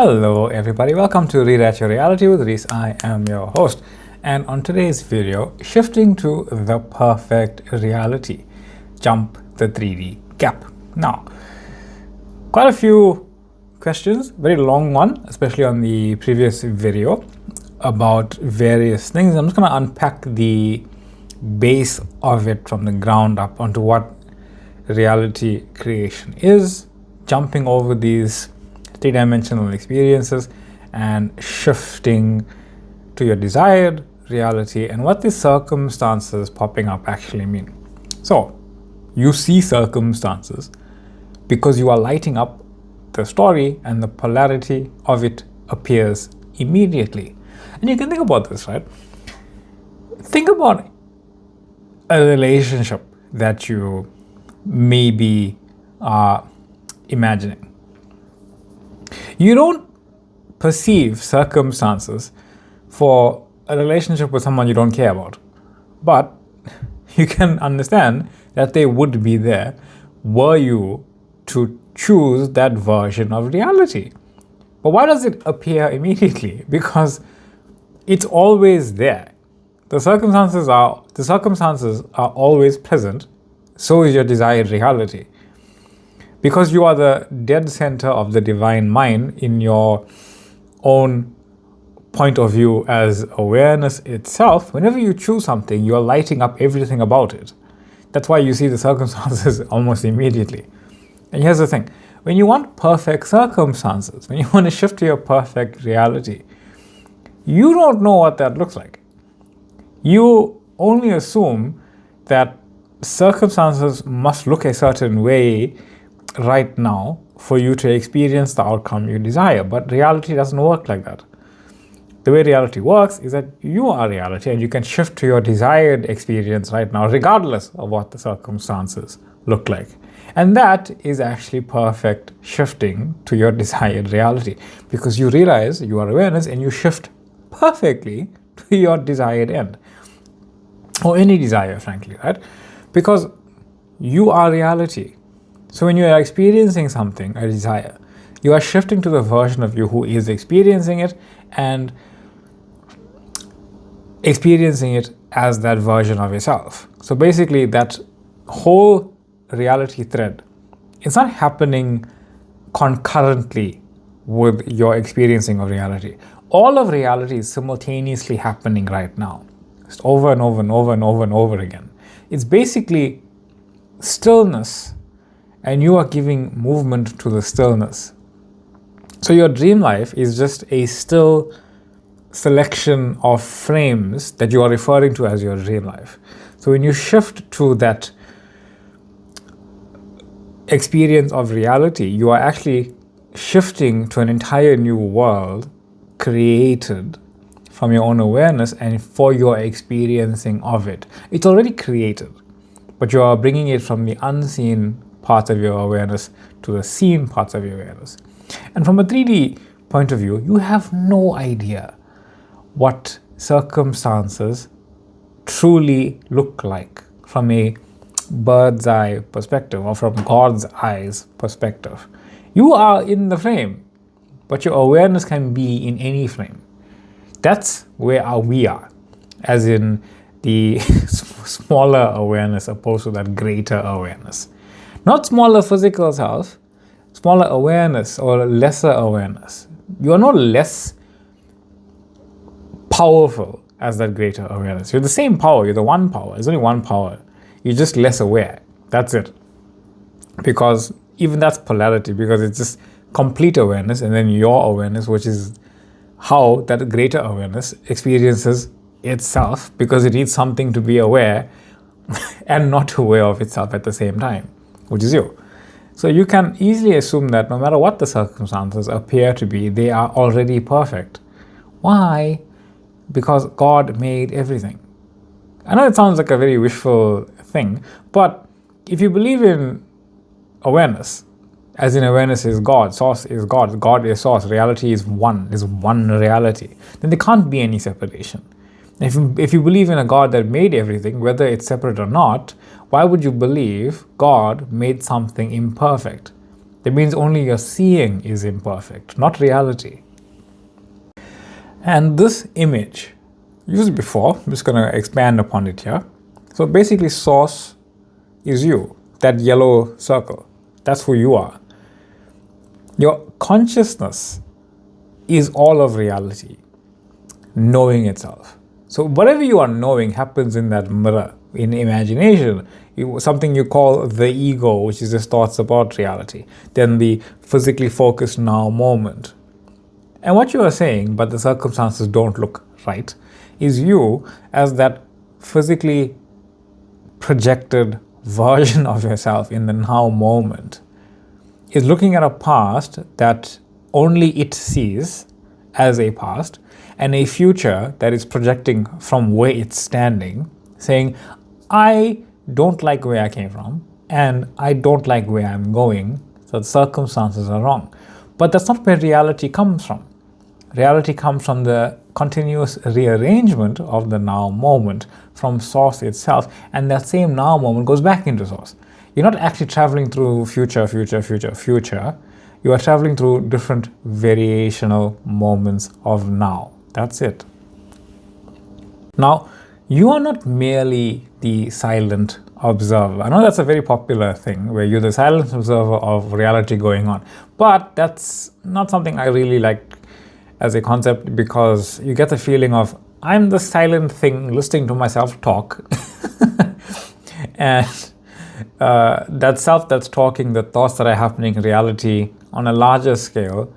Hello everybody, welcome to Rewrite Your Reality with Reese. I am your host, and on today's video, shifting to the perfect reality, jump the 3D gap. Now, quite a few questions, very long one, especially on the previous video about various things. I'm just going to unpack the base of it from the ground up onto what reality creation is, jumping over these three-dimensional experiences and shifting to your desired reality and what the circumstances popping up actually mean. So you see circumstances because you are lighting up the story and the polarity of it appears immediately. And you can think about this, right? Think about a relationship that you maybe are imagining. You don't perceive circumstances for a relationship with someone you don't care about, but you can understand that they would be there were you to choose that version of reality. But why does it appear immediately? Because it's always there. The circumstances are always present, so is your desired reality. Because you are the dead center of the divine mind in your own point of view as awareness itself, whenever you choose something, you are lighting up everything about it. That's why you see the circumstances almost immediately. And here's the thing, when you want perfect circumstances, when you want to shift to your perfect reality, you don't know what that looks like. You only assume that circumstances must look a certain way right now for you to experience the outcome you desire. But reality doesn't work like that. The way reality works is that you are reality and you can shift to your desired experience right now, regardless of what the circumstances look like. And that is actually perfect shifting to your desired reality, because you realize you are awareness and you shift perfectly to your desired end, or any desire, frankly, right? Because you are reality. So when you are experiencing something, a desire, you are shifting to the version of you who is experiencing it and experiencing it as that version of yourself. So basically that whole reality thread, it's not happening concurrently with your experiencing of reality. All of reality is simultaneously happening right now, just over and over and over and over and over again. It's basically stillness, and you are giving movement to the stillness. So your dream life is just a still selection of frames that you are referring to as your dream life. So when you shift to that experience of reality, you are actually shifting to an entire new world created from your own awareness and for your experiencing of it. It's already created, but you are bringing it from the unseen parts of your awareness to the seen parts of your awareness. And from a 3D point of view, you have no idea what circumstances truly look like from a bird's eye perspective or from God's eyes perspective. You are in the frame, but your awareness can be in any frame. That's where we are, as in the smaller awareness opposed to that greater awareness. Not smaller physical self, smaller awareness or lesser awareness. You are not less powerful as that greater awareness. You're the same power, you're the one power. There's only one power. You're just less aware. That's it. Because even that's polarity, because it's just complete awareness and then your awareness, which is how that greater awareness experiences itself, because it needs something to be aware and not aware of itself at the same time, which is you. So you can easily assume that no matter what the circumstances appear to be, they are already perfect. Why? Because God made everything. I know it sounds like a very wishful thing, but if you believe in awareness, as in awareness is God, source is God, God is source, reality is one reality, then there can't be any separation. If you believe in a God that made everything, whether it's separate or not, why would you believe God made something imperfect? It means only your seeing is imperfect, not reality. And this image, used before, I'm just going to expand upon it here. So basically, source is you, that yellow circle. That's who you are. Your consciousness is all of reality, knowing itself. So whatever you are knowing happens in that mirror, in imagination, something you call the ego, which is just thoughts about reality, then the physically focused now moment. And what you are saying, but the circumstances don't look right, is you as that physically projected version of yourself in the now moment is looking at a past that only it sees as a past, and a future that is projecting from where it's standing, saying, I don't like where I came from, and I don't like where I'm going, so the circumstances are wrong. But that's not where reality comes from. Reality comes from the continuous rearrangement of the now moment from source itself, and that same now moment goes back into source. You're not actually traveling through future. You are traveling through different variational moments of now. That's it. Now, you are not merely the silent observer. I know that's a very popular thing, where you're the silent observer of reality going on. But that's not something I really like as a concept, because you get the feeling of, I'm the silent thing listening to myself talk. And that self that's talking, the thoughts that are happening in reality on a larger scale,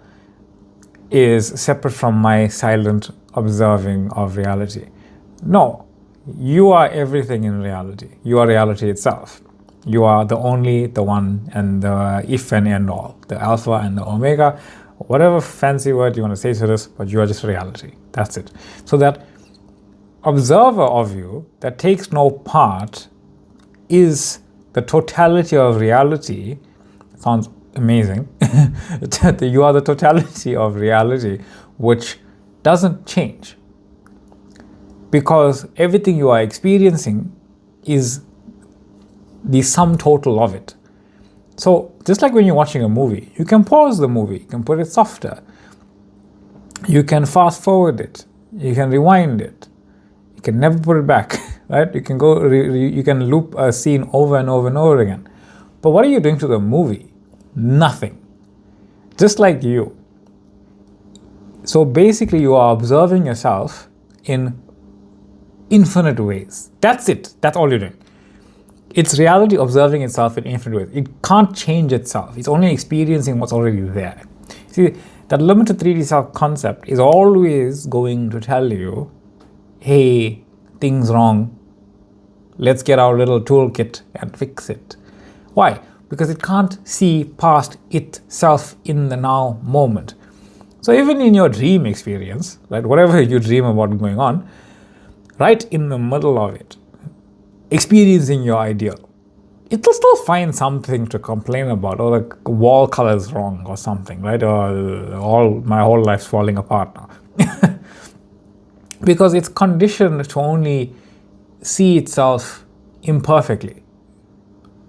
is separate from my silent observing of reality. No, you are everything in reality. You are reality itself. You are the only, the one, and the if and end all, the alpha and the omega, whatever fancy word you want to say to this, but you are just reality. That's it. So that observer of you that takes no part is the totality of reality. Sounds amazing. You are the totality of reality, which doesn't change, because everything you are experiencing is the sum total of it. So just like when you're watching a movie, you can pause the movie, you can put it softer, you can fast forward it, you can rewind it, you can never put it back, right? You can go, you can loop a scene over and over and over again. But what are you doing to the movie? Nothing. Just like you. So basically, you are observing yourself in infinite ways. That's it. That's all you're doing. It's reality observing itself in infinite ways. It can't change itself. It's only experiencing what's already there. See, that limited 3D self concept is always going to tell you, hey, things wrong. Let's get our little toolkit and fix it. Why? Because it can't see past itself in the now moment. So even in your dream experience, right, whatever you dream about going on, right in the middle of it, experiencing your ideal, it'll still find something to complain about, or the wall color is wrong or something, right? Or my whole life's falling apart now. Because it's conditioned to only see itself imperfectly.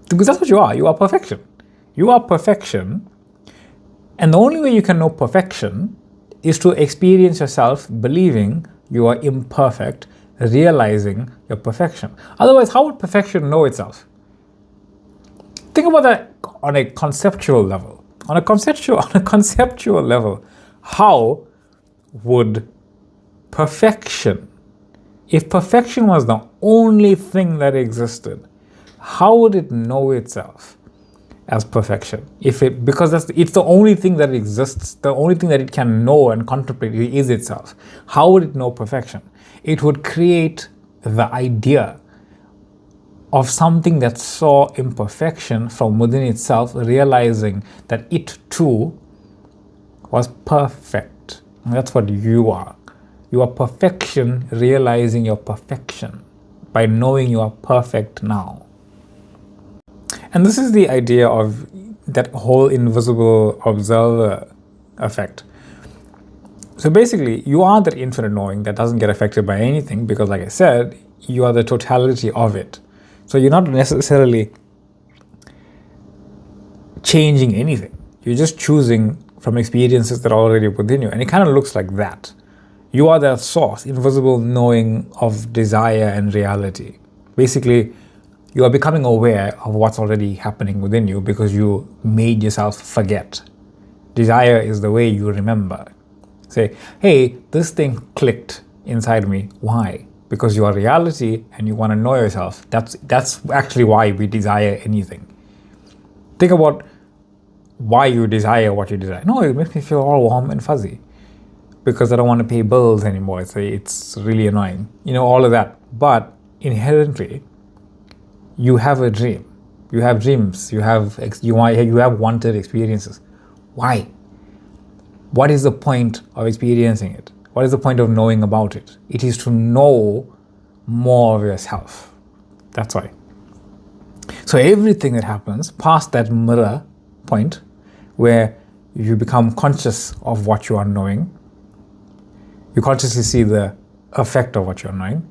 Because that's what you are. You are perfection. You are perfection. And the only way you can know perfection is to experience yourself believing you are imperfect, realizing your perfection. Otherwise, how would perfection know itself? Think about that on a conceptual level. On a conceptual level, how would perfection, if perfection was the only thing that existed, how would it know itself as perfection? Because it's the only thing that exists, the only thing that it can know and contemplate is itself. How would it know perfection? It would create the idea of something that saw imperfection from within itself, realizing that it too was perfect. And that's what you are. You are perfection, realizing your perfection by knowing you are perfect now. And this is the idea of that whole invisible observer effect. So basically, you are that infinite knowing that doesn't get affected by anything, because like I said, you are the totality of it. So you're not necessarily changing anything. You're just choosing from experiences that are already within you. And it kind of looks like that. You are that source, invisible knowing of desire and reality. Basically, you are becoming aware of what's already happening within you because you made yourself forget. Desire is the way you remember. Say, hey, this thing clicked inside me. Why? Because you are reality and you want to know yourself. That's actually why we desire anything. Think about why you desire what you desire. No, it makes me feel all warm and fuzzy because I don't want to pay bills anymore. It's really annoying. All of that. But inherently, you have a dream. You have dreams. You have wanted experiences. Why? What is the point of experiencing it? What is the point of knowing about it? It is to know more of yourself. That's why. So everything that happens past that mirror point where you become conscious of what you are knowing, you consciously see the effect of what you're knowing,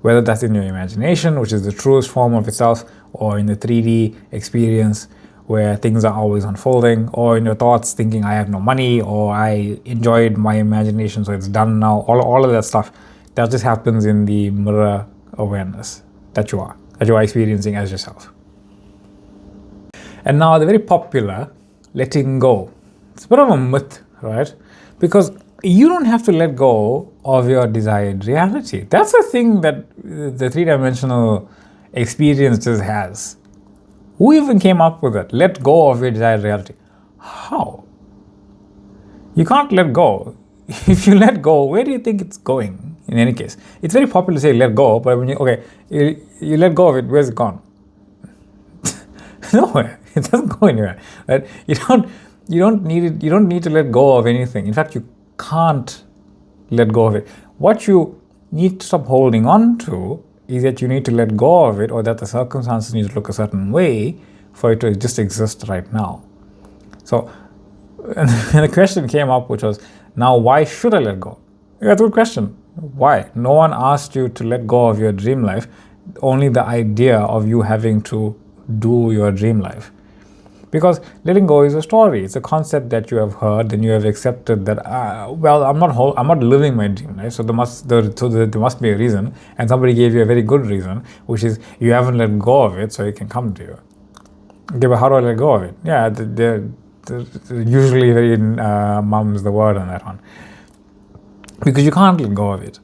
whether that's in your imagination, which is the truest form of itself, or in the 3D experience where things are always unfolding, or in your thoughts thinking I have no money, or I enjoyed my imagination so it's done now, all of that stuff, that just happens in the mirror awareness that you are experiencing as yourself. And now the very popular letting go. It's a bit of a myth, right? Because you don't have to let go of your desired reality. That's the thing that the three-dimensional experience just has. Who even came up with it? Let go of your desired reality. How? You can't let go. If you let go, where do you think it's going? In any case, it's very popular to say let go, but when you let go of it, where's it gone? Nowhere. It doesn't go anywhere. Right? You don't need it. You don't need to let go of anything. In fact, you can't let go of it. What you need to stop holding on to is that you need to let go of it, or that the circumstances need to look a certain way for it to just exist right now. So, and the question came up, which was, now why should I let go? Yeah, that's a good question. Why? No one asked you to let go of your dream life, only the idea of you having to do your dream life. Because letting go is a story. It's a concept that you have heard and you have accepted that, I'm not living my dream life, so there must be a reason, and somebody gave you a very good reason, which is you haven't let go of it, so it can come to you. Okay, but how do I let go of it? Yeah, they're usually very mum's the word on that one. Because you can't let go of it.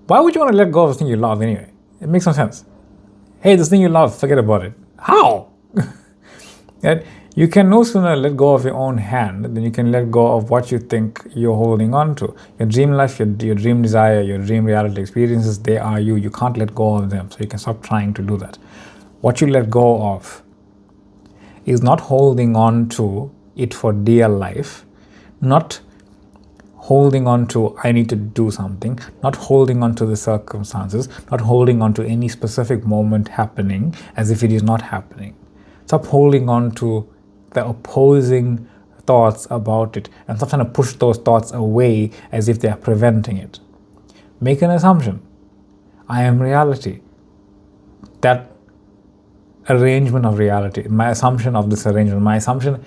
Why would you want to let go of the thing you love anyway? It makes no sense. Hey, this thing you love, forget about it. How? Right? You can no sooner let go of your own hand than you can let go of what you think you're holding on to. Your dream life, your dream desire, your dream reality experiences, they are you. You can't let go of them, so you can stop trying to do that. What you let go of is not holding on to it for dear life, not holding on to I need to do something, not holding on to the circumstances, not holding on to any specific moment happening as if it is not happening. Stop holding on to the opposing thoughts about it and stop trying to push those thoughts away as if they are preventing it. Make an assumption. I am reality. That arrangement of reality, my assumption of this arrangement, my assumption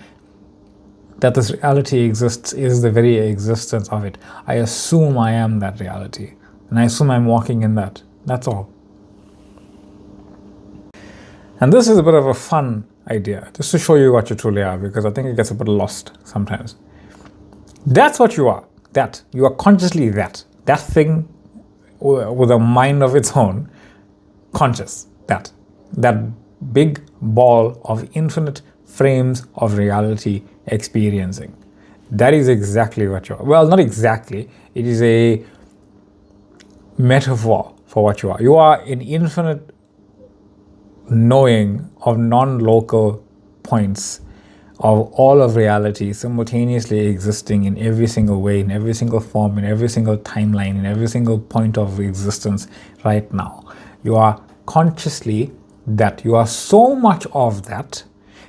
that this reality exists is the very existence of it. I assume I am that reality, and I assume I'm walking in that. That's all. And this is a bit of a fun idea, just to show you what you truly are, because I think it gets a bit lost sometimes. That's what you are. That. You are consciously that. That thing with a mind of its own, conscious. That big ball of infinite frames of reality experiencing. That is exactly what you are. Well, not exactly. It is a metaphor for what you are. You are an infinite knowing of non-local points of all of reality simultaneously existing in every single way, in every single form, in every single timeline, in every single point of existence right now. You are consciously that. You are so much of that,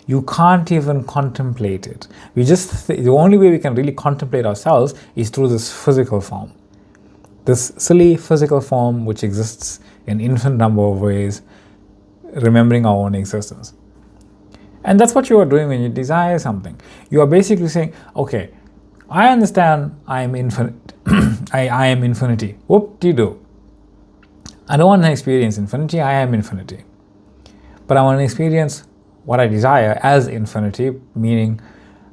you can't even contemplate it. The only way we can really contemplate ourselves is through this physical form. This silly physical form which exists in infinite number of ways, remembering our own existence. And that's what you are doing when you desire something. You are basically saying, okay, I understand I am infinite. I am infinity. Whoop-de-doo. I don't want to experience infinity, I am infinity. But I want to experience what I desire as infinity, meaning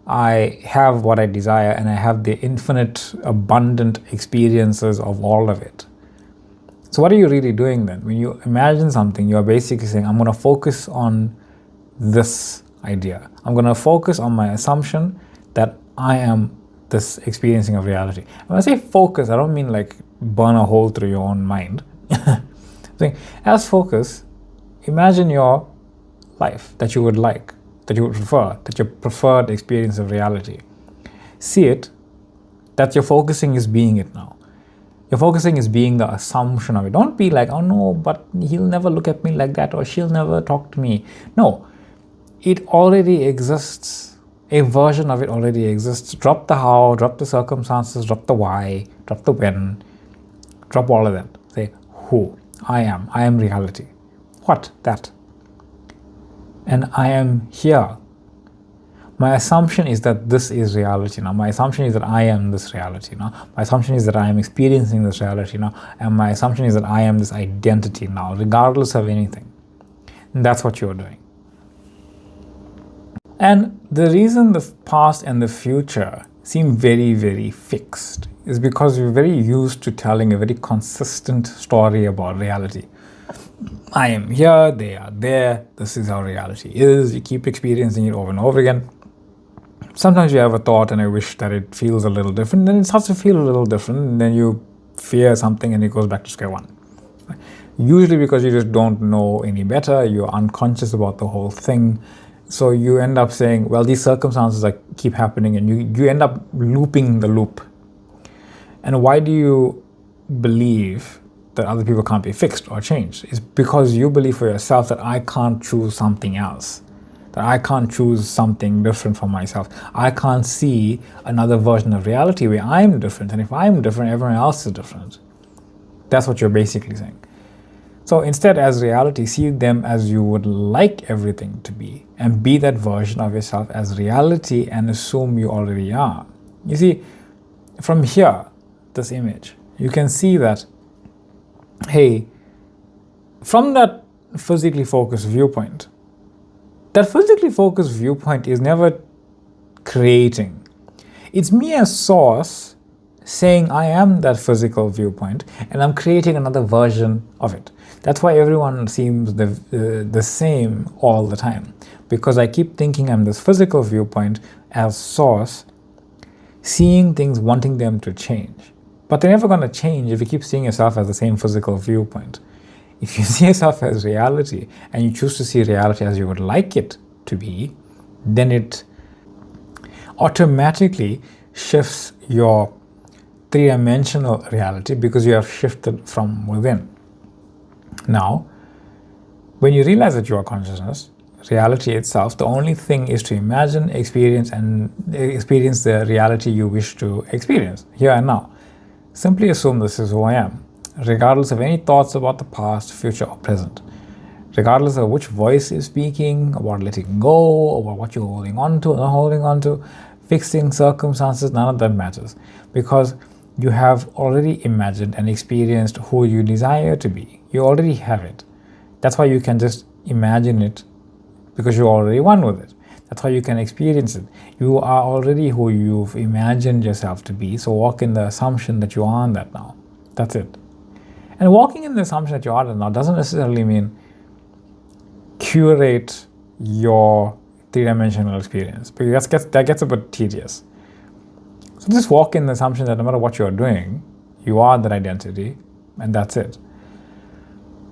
I have what I desire and I have the infinite, abundant experiences of all of it. So what are you really doing then? When you imagine something, you are basically saying, I'm going to focus on this idea. I'm going to focus on my assumption that I am this experiencing of reality. When I say focus, I don't mean like burn a hole through your own mind. So as focus, imagine your life that you would like, that you would prefer, that your preferred experience of reality. See it, that your focusing is being it now. Your focusing is being the assumption of it. Don't be like, oh no, but he'll never look at me like that, or she'll never talk to me. No, it already exists. A version of it already exists. Drop the how, drop the circumstances, drop the why, drop the when, drop all of that. Say, who? I am reality. What? That. And I am here. My assumption is that this is reality now. My assumption is that I am this reality now. My assumption is that I am experiencing this reality now. And my assumption is that I am this identity now, regardless of anything. And that's what you're doing. And the reason the past and the future seem very, very fixed is because we're very used to telling a very consistent story about reality. I am here, they are there, this is how reality is. You keep experiencing it over and over again. Sometimes you have a thought and I wish that it feels a little different, then it starts to feel a little different, and then you fear something and it goes back to square one. Usually because you just don't know any better, you're unconscious about the whole thing. So you end up saying, well, these circumstances keep happening, and you end up looping the loop. And why do you believe that other people can't be fixed or changed? It's because you believe for yourself that I can't choose something else, that I can't choose something different for myself. I can't see another version of reality where I'm different, and if I'm different, everyone else is different. That's what you're basically saying. So instead, as reality, see them as you would like everything to be, and be that version of yourself as reality and assume you already are. You see, from here, this image, you can see that, hey, from that physically focused viewpoint, that physically focused viewpoint is never creating. It's me as source saying I am that physical viewpoint, and I'm creating another version of it. That's why everyone seems the same all the time, because I keep thinking I'm this physical viewpoint as source, seeing things, wanting them to change. But they're never going to change if you keep seeing yourself as the same physical viewpoint. If you see yourself as reality and you choose to see reality as you would like it to be, then it automatically shifts your three-dimensional reality, because you have shifted from within. Now, when you realize that you are consciousness, reality itself, the only thing is to imagine, experience, and experience the reality you wish to experience here and now. Simply assume this is who I am, regardless of any thoughts about the past, future, or present. Regardless of which voice is speaking, about letting go, about what you're holding on to or not holding on to, fixing circumstances, none of that matters. Because you have already imagined and experienced who you desire to be. You already have it. That's why you can just imagine it, because you're already one with it. That's why you can experience it. You are already who you've imagined yourself to be, so walk in the assumption that you are that now. That's it. And walking in the assumption that you are that now doesn't necessarily mean curate your three-dimensional experience, because that gets a bit tedious. So just walk in the assumption that no matter what you're doing, you are that identity, and that's it.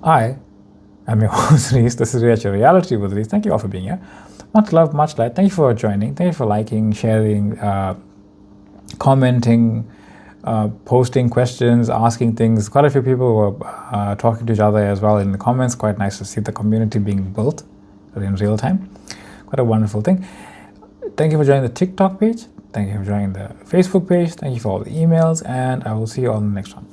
I am your host, Reese. This is Reach Your Reality with Reese. Thank you all for being here. Much love, much light. Thank you for joining. Thank you for liking, sharing, commenting, posting questions, asking things. Quite a few people were talking to each other as well in the comments. Quite nice to see the community being built in real time. Quite a wonderful thing. Thank you for joining the TikTok page. Thank you for joining the Facebook page. Thank you for all the emails, and I will see you all in the next one.